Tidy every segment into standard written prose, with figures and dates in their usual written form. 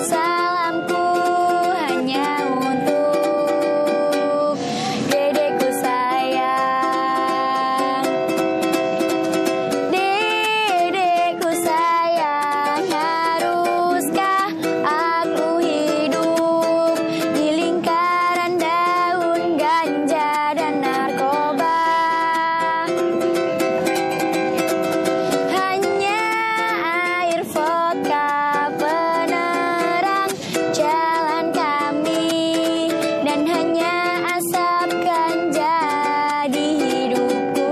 Salamku hanya untuk dedekku sayang. Dedekku sayang, haruskah aku hidup di lingkaran daun ganja dan narkoba? Hanya air vodka penerang jalan kami, dan hanya asap ganja di hidupku.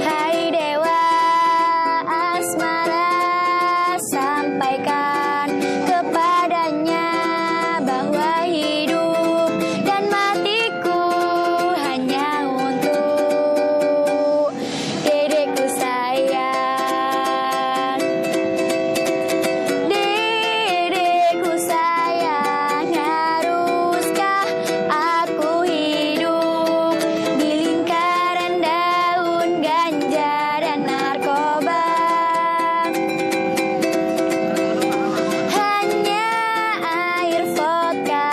Hai dewa asmara, sampaikan kepadanya bahwa hidup dan matiku hanya untuk dedekku sayang. Dedekku sayang, haruskah aku hidup di lingkaran daun ganja dan narkoba? Hanya air vodka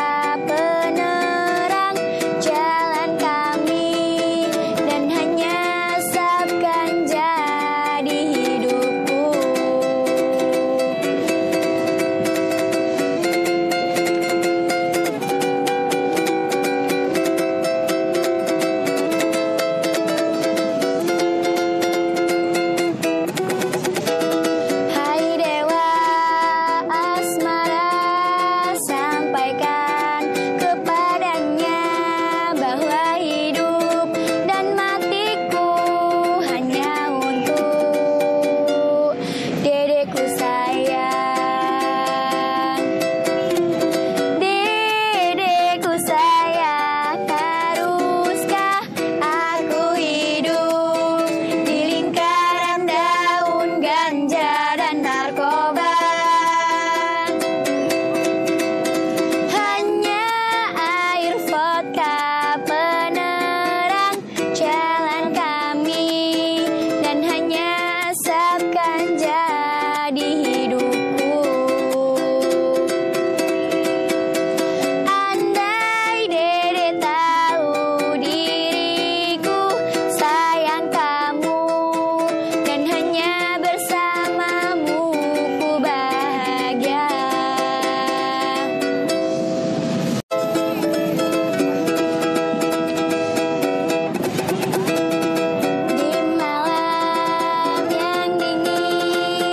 penerang jalan kami, dan hanya asap ganja di hidupku. Hai dewa asmara, sampaikan kepadanya bahwa hidup dan matiku hanya untuk dedekku sayang. Dedekku sayang, haruskah aku hidup di lingkaran daun ganja dan narkoba? Hanya air vodka penerang jalan kami, dan hanya asap ganja di hidupku. Andai dede tahu diriku sayang kamu, dan hanya bersamamu ku bahagia. Di malam yang dingin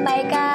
sampaikan.